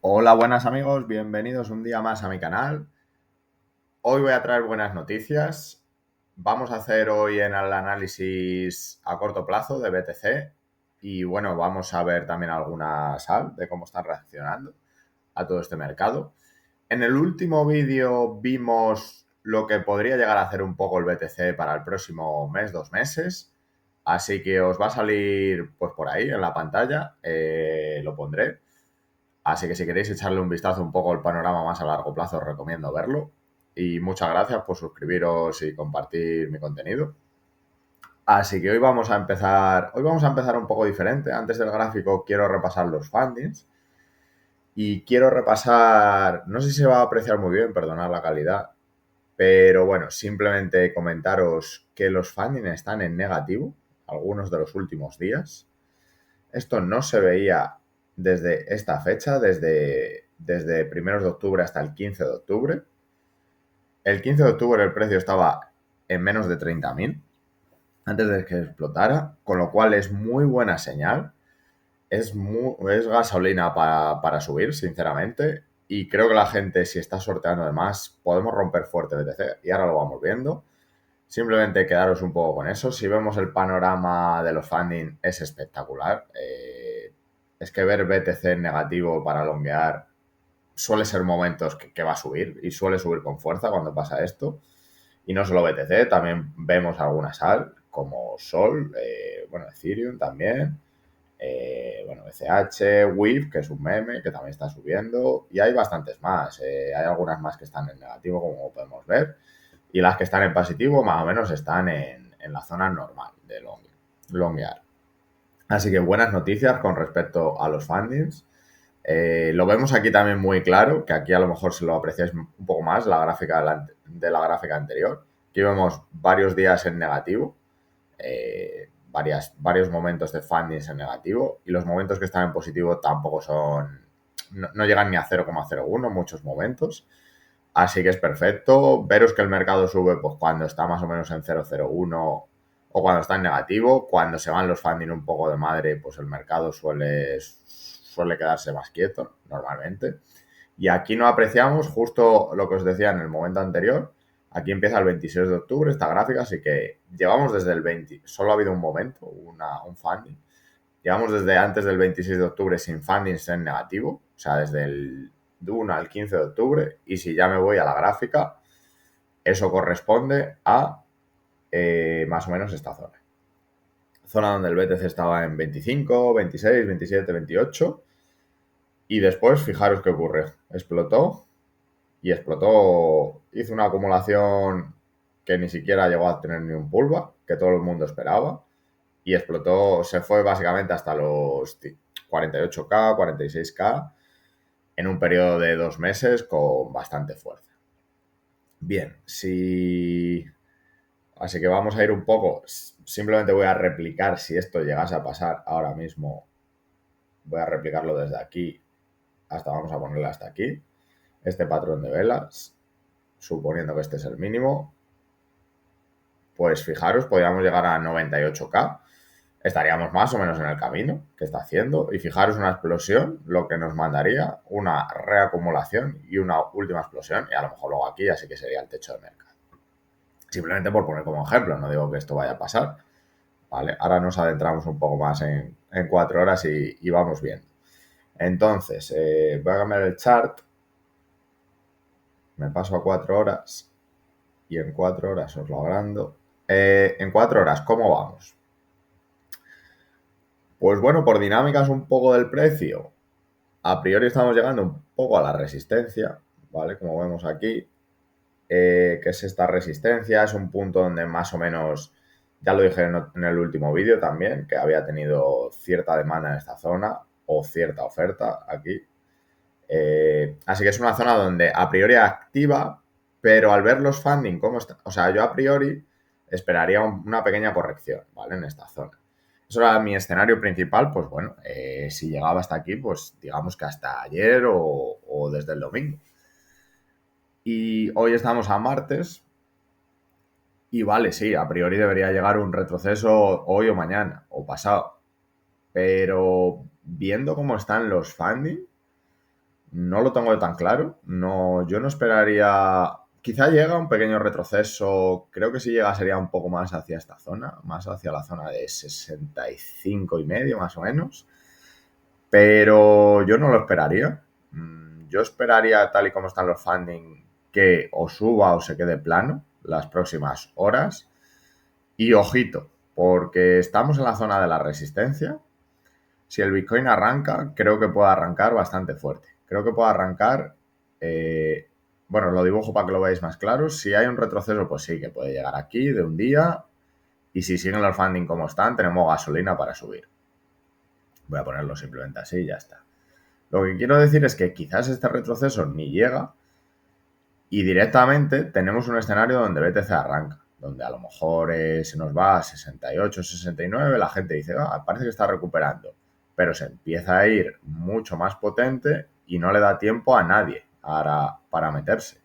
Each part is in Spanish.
Hola, buenas amigos, bienvenidos un día más a mi canal. Hoy voy a traer buenas noticias. Vamos a hacer hoy en el análisis a corto plazo de BTC y bueno, vamos a ver también alguna sal de cómo están reaccionando a todo este mercado. En el último vídeo vimos lo que podría llegar a hacer un poco el BTC para el próximo mes, 2 meses. Así que os va a salir pues por ahí en la pantalla, lo pondré. Así que si queréis echarle un vistazo un poco al panorama más a largo plazo, os recomiendo verlo. Y muchas gracias por suscribiros y compartir mi contenido. Así que hoy vamos a empezar un poco diferente. Antes del gráfico quiero repasar los fundings y quiero repasar, no sé si se va a apreciar muy bien, perdonad la calidad, pero bueno, simplemente comentaros que los fundings están en negativo, algunos de los últimos días. Esto no se veía desde esta fecha, desde primeros de octubre hasta el 15 de octubre. El 15 de octubre el precio estaba en menos de 30.000 antes de que explotara, con lo cual es muy buena señal. Es gasolina para subir, sinceramente. Y creo que la gente, si está sorteando además, podemos romper fuerte BTC. Y ahora lo vamos viendo. Simplemente quedaros un poco con eso. Si vemos el panorama de los funding es espectacular. Es que ver BTC en negativo para longuear suele ser momentos que va a subir y suele subir con fuerza cuando pasa esto. Y no solo BTC, también vemos alguna sal como Sol, bueno, Ethereum también, bueno, ECH, WIF, que es un meme que también está subiendo, y hay bastantes más. Hay algunas más que están en negativo, como podemos ver, y las que están en positivo más o menos están en la zona normal de longuear. Así que buenas noticias con respecto a los fundings. Lo vemos aquí también muy claro, que aquí a lo mejor se lo apreciáis un poco más, la gráfica de la gráfica anterior. Aquí vemos varios días en negativo, varios momentos de fundings en negativo, y los momentos que están en positivo tampoco no llegan ni a 0,01 muchos momentos. Así que es perfecto. Veros que el mercado sube pues cuando está más o menos en 0,01 o cuando está en negativo. Cuando se van los funding un poco de madre, pues el mercado suele quedarse más quieto normalmente. Y aquí no apreciamos justo lo que os decía en el momento anterior. Aquí empieza el 26 de octubre esta gráfica, así que llevamos desde el 20. Solo ha habido un momento, un funding. Llevamos desde antes del 26 de octubre sin fundings en negativo, o sea, desde el 1 al 15 de octubre. Y si ya me voy a la gráfica, eso corresponde a más o menos esta zona. Zona donde el BTC estaba en 25, 26, 27, 28. Y después, fijaros qué ocurre. Explotó, hizo una acumulación que ni siquiera llegó a tener ni un pullback, que todo el mundo esperaba. Y explotó, se fue básicamente hasta los 48K, 46K en un periodo de 2 meses con bastante fuerza. Bien, si... Así que vamos a ir un poco, simplemente voy a replicar si esto llegase a pasar ahora mismo, voy a replicarlo desde aquí vamos a ponerle hasta aquí, este patrón de velas, suponiendo que este es el mínimo, pues fijaros, podríamos llegar a 98K, estaríamos más o menos en el camino que está haciendo. Y fijaros una explosión, lo que nos mandaría una reacumulación y una última explosión. Y a lo mejor luego aquí ya sí que sería el techo de mercado. Simplemente por poner como ejemplo, no digo que esto vaya a pasar. ¿Vale? Ahora nos adentramos un poco más en 4 horas y vamos viendo. Entonces, voy a cambiar el chart. Me paso a 4 horas. Y en 4 horas os lo agrando. En 4 horas, ¿cómo vamos? Pues bueno, por dinámicas un poco del precio, a priori estamos llegando un poco a la resistencia, ¿vale? Como vemos aquí, que es esta resistencia, es un punto donde más o menos, ya lo dije en el último vídeo también, que había tenido cierta demanda en esta zona o cierta oferta aquí. Así que es una zona donde a priori activa, pero al ver los funding cómo está, o sea, yo a priori esperaría una pequeña corrección, ¿vale? En esta zona. Eso era mi escenario principal, pues bueno, si llegaba hasta aquí, pues digamos que hasta ayer o desde el domingo. Y hoy estamos a martes y vale, sí, a priori debería llegar un retroceso hoy o mañana o pasado. Pero viendo cómo están los funding, no lo tengo tan claro. No, yo no esperaría. Quizá llega un pequeño retroceso. Creo que si llega sería un poco más hacia esta zona, más hacia la zona de 65,5 más o menos. Pero yo no lo esperaría. Yo esperaría, tal y como están los funding, que o suba o se quede plano las próximas horas. Y ojito, porque estamos en la zona de la resistencia. Si el Bitcoin arranca, creo que puede arrancar bastante fuerte. Creo que puede arrancar, bueno, lo dibujo para que lo veáis más claro. Si hay un retroceso, pues sí, que puede llegar aquí de un día. Y si siguen los funding como están, tenemos gasolina para subir. Voy a ponerlo simplemente así y ya está. Lo que quiero decir es que quizás este retroceso ni llega y directamente tenemos un escenario donde BTC arranca, donde a lo mejor se nos va a 68, 69, la gente dice, parece que está recuperando, pero se empieza a ir mucho más potente y no le da tiempo a nadie para meterse.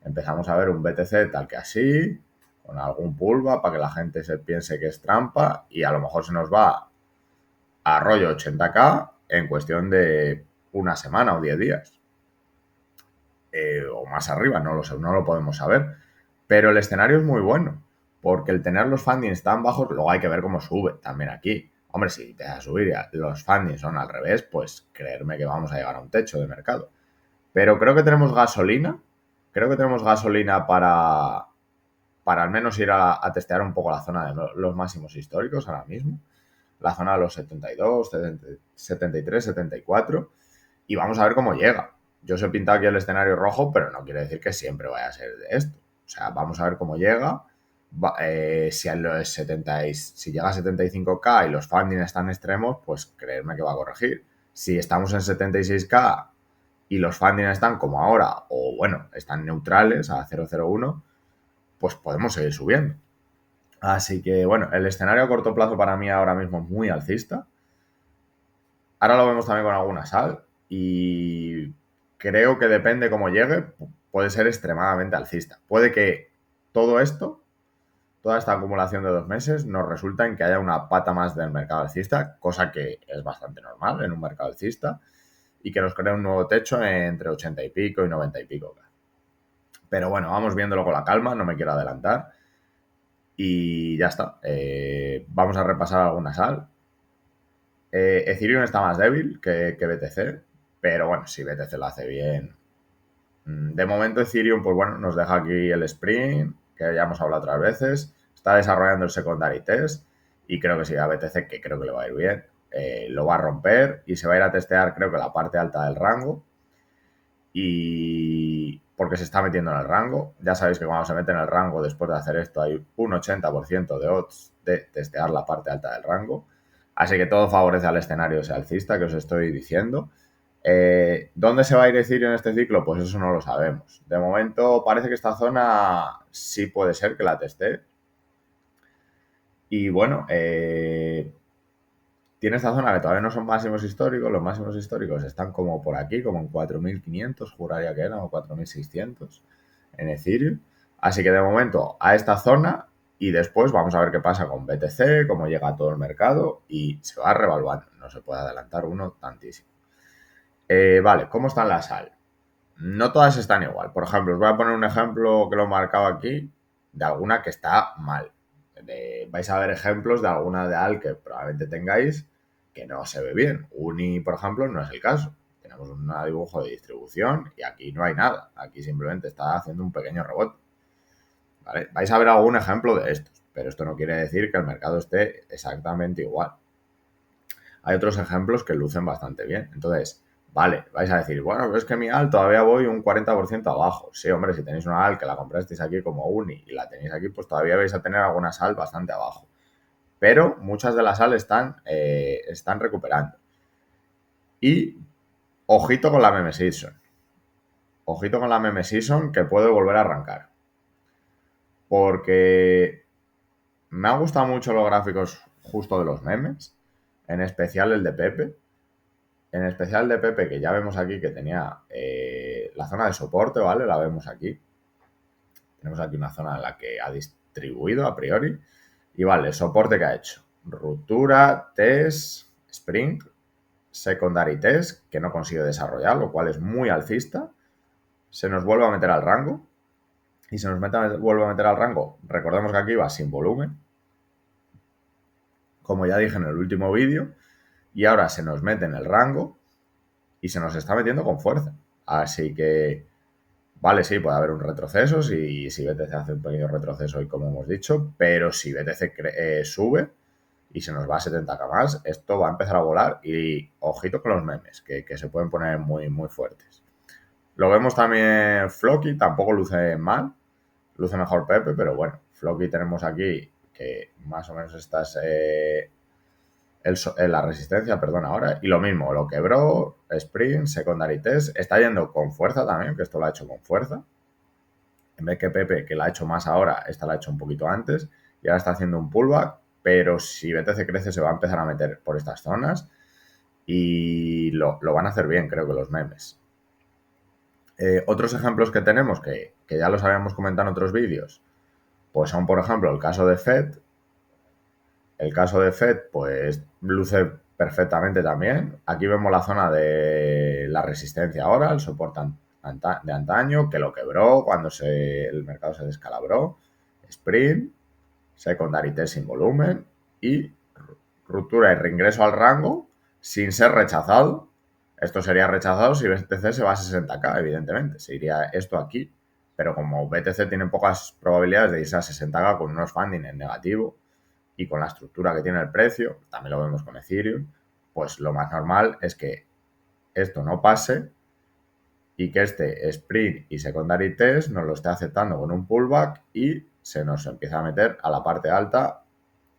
Empezamos a ver un BTC tal que así, con algún pullback para que la gente se piense que es trampa y a lo mejor se nos va a rollo 80K en cuestión de una semana o 10 días. O más arriba, no lo sé, no lo podemos saber. Pero el escenario es muy bueno, porque el tener los fundings tan bajos, luego hay que ver cómo sube también aquí. Hombre, si te a subir y los fundings son al revés, pues creerme que vamos a llegar a un techo de mercado. Pero creo que tenemos gasolina, para al menos ir a testear un poco la zona de los máximos históricos ahora mismo. La zona de los 72, 73, 74. Y vamos a ver cómo llega. Yo os he pintado aquí el escenario rojo, pero no quiere decir que siempre vaya a ser de esto. O sea, vamos a ver cómo llega. Si llega a 75K y los funding están extremos, pues creedme que va a corregir. Si estamos en 76K y los funding están como ahora, o bueno, están neutrales a 0,01, pues podemos seguir subiendo. Así que bueno, el escenario a corto plazo para mí ahora mismo es muy alcista. Ahora lo vemos también con alguna sal y creo que depende cómo llegue, puede ser extremadamente alcista. Puede que todo esto, toda esta acumulación de 2 meses, nos resulta en que haya una pata más del mercado alcista, cosa que es bastante normal en un mercado alcista, y que nos cree un nuevo techo entre 80 y pico y 90 y pico. Pero bueno, vamos viéndolo con la calma, no me quiero adelantar. Y ya está. Vamos a repasar alguna sal. Ethereum está más débil que BTC, pero bueno, si BTC lo hace bien. De momento Ethereum, pues bueno, nos deja aquí el sprint, que ya hemos hablado otras veces, está desarrollando el secondary test y creo que si a BTC, que creo que le va a ir bien, lo va a romper y se va a ir a testear creo que la parte alta del rango y porque se está metiendo en el rango. Ya sabéis que cuando se mete en el rango después de hacer esto hay un 80% de odds de testear la parte alta del rango. Así que todo favorece al escenario ese alcista que os estoy diciendo. ¿Dónde se va a ir Ethereum en este ciclo? Pues eso no lo sabemos. De momento parece que esta zona sí puede ser que la teste. Y bueno, tiene esta zona que todavía no son máximos históricos. Los máximos históricos están como por aquí, como en 4.500, juraría que eran, o 4.600 en Ethereum. Así que de momento a esta zona y después vamos a ver qué pasa con BTC, cómo llega a todo el mercado y se va revaluando. No se puede adelantar uno tantísimo. Vale, ¿cómo están las sal? No todas están igual. Por ejemplo, os voy a poner un ejemplo que lo he marcado aquí de alguna que está mal. Vais a ver ejemplos de alguna de AL que probablemente tengáis que no se ve bien. Uni, por ejemplo, no es el caso. Tenemos un dibujo de distribución y aquí no hay nada. Aquí simplemente está haciendo un pequeño rebote. ¿Vale? Vais a ver algún ejemplo de estos, pero esto no quiere decir que el mercado esté exactamente igual. Hay otros ejemplos que lucen bastante bien. Entonces, vale, vais a decir, bueno, es que mi AL todavía voy un 40% abajo. Sí, hombre, si tenéis una AL que la comprasteis aquí como Uni y la tenéis aquí, pues todavía vais a tener alguna SAL bastante abajo. Pero muchas de las SAL están recuperando. Y ojito con la meme season. Ojito con la meme season que puede volver a arrancar. Porque me han gustado mucho los gráficos justo de los memes, en especial el de Pepe. En especial de Pepe, que ya vemos aquí que tenía la zona de soporte, ¿vale? La vemos aquí. Tenemos aquí una zona en la que ha distribuido a priori. Y vale, soporte que ha hecho. Ruptura, test, sprint. secondary test, que no consigue desarrollar, lo cual es muy alcista. Se nos vuelve a meter al rango. Y se nos vuelve a meter al rango. Recordemos que aquí va sin volumen, como ya dije en el último vídeo. Y ahora se nos mete en el rango y se nos está metiendo con fuerza. Así que, vale, sí, puede haber un retroceso si BTC hace un pequeño retroceso hoy, como hemos dicho, pero si BTC sube y se nos va a 70k más, esto va a empezar a volar y ojito con los memes, que se pueden poner muy, muy fuertes. Lo vemos también Floki, tampoco luce mal, luce mejor Pepe, pero bueno, Floki tenemos aquí que más o menos esta es la resistencia, perdón, ahora. Y lo mismo, lo quebró, sprint, secondary test, está yendo con fuerza también, que esto lo ha hecho con fuerza. En vez que Pepe, que la ha hecho más ahora, esta la ha hecho un poquito antes. Y ahora está haciendo un pullback, pero si BTC crece se va a empezar a meter por estas zonas. Y lo van a hacer bien, creo que los memes. Otros ejemplos que tenemos, que ya los habíamos comentado en otros vídeos, pues son, por ejemplo, el caso de FED. El caso de FED, pues luce perfectamente también. Aquí vemos la zona de la resistencia ahora, el soporte de antaño, que lo quebró cuando el mercado se descalabró. Sprint, secondary test sin volumen y ruptura y reingreso al rango sin ser rechazado. Esto sería rechazado si BTC se va a 60k, evidentemente. Se iría esto aquí. Pero como BTC tiene pocas probabilidades de irse a 60k con unos funding en negativo y con la estructura que tiene el precio, también lo vemos con Ethereum, pues lo más normal es que esto no pase y que este sprint y secondary test nos lo esté aceptando con un pullback y se nos empieza a meter a la parte alta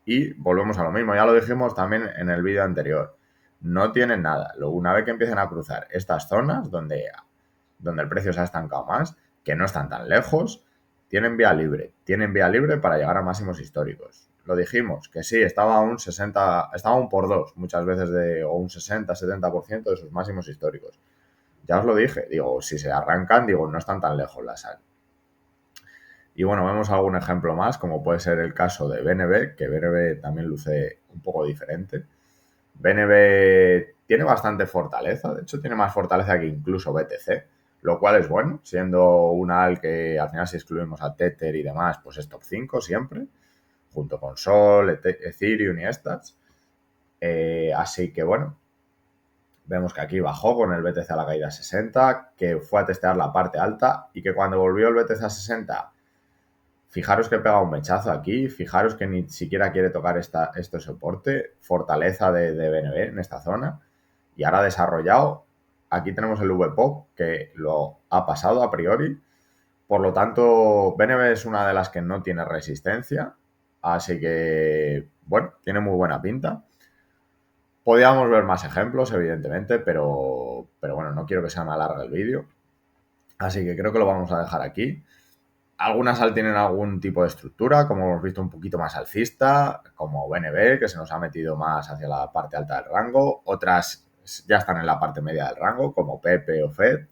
y volvemos a lo mismo. Ya lo dijimos también en el vídeo anterior. No tienen nada. Una vez que empiecen a cruzar estas zonas donde el precio se ha estancado más, que no están tan lejos, tienen vía libre. Tienen vía libre para llegar a máximos históricos. Lo dijimos, que sí, estaba un 60, estaba un por 2 muchas veces o un 60-70% de sus máximos históricos. Ya os lo dije, digo, si se arrancan, digo, no están tan lejos la sal. Y bueno, vemos algún ejemplo más, como puede ser el caso de BNB, que BNB también luce un poco diferente. BNB tiene bastante fortaleza, de hecho tiene más fortaleza que incluso BTC, lo cual es bueno, siendo una AL que al final si excluimos a Tether y demás, pues es top 5 siempre, junto con Sol, Ethereum y estas. Así que bueno, vemos que aquí bajó con el BTC a la caída 60, que fue a testear la parte alta y que cuando volvió el BTC a 60, fijaros que pega un mechazo aquí, fijaros que ni siquiera quiere tocar este soporte, fortaleza de BNB en esta zona y ahora desarrollado. Aquí tenemos el VPOC que lo ha pasado a priori, por lo tanto BNB es una de las que no tiene resistencia, así que bueno, tiene muy buena pinta. Podríamos ver más ejemplos, evidentemente, pero bueno, no quiero que se me alargue el vídeo. Así que creo que lo vamos a dejar aquí. Algunas AL tienen algún tipo de estructura, como hemos visto un poquito más alcista, como BNB, que se nos ha metido más hacia la parte alta del rango. Otras ya están en la parte media del rango, como Pepe o FED.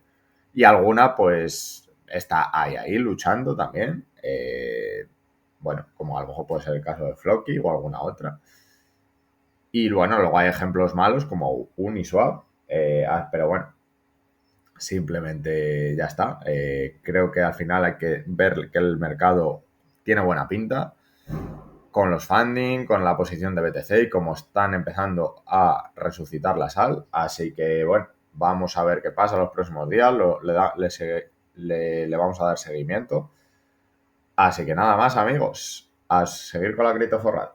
Y alguna, pues, está ahí luchando también. Bueno, como a lo mejor puede ser el caso de Floki o alguna otra. Y bueno, luego hay ejemplos malos como Uniswap, pero bueno, simplemente ya está. Creo que al final hay que ver que el mercado tiene buena pinta con los funding, con la posición de BTC y cómo están empezando a resucitar la sal. Así que bueno, vamos a ver qué pasa los próximos días. Le vamos a dar seguimiento. Así que nada más, amigos. A seguir con la criptoforrad.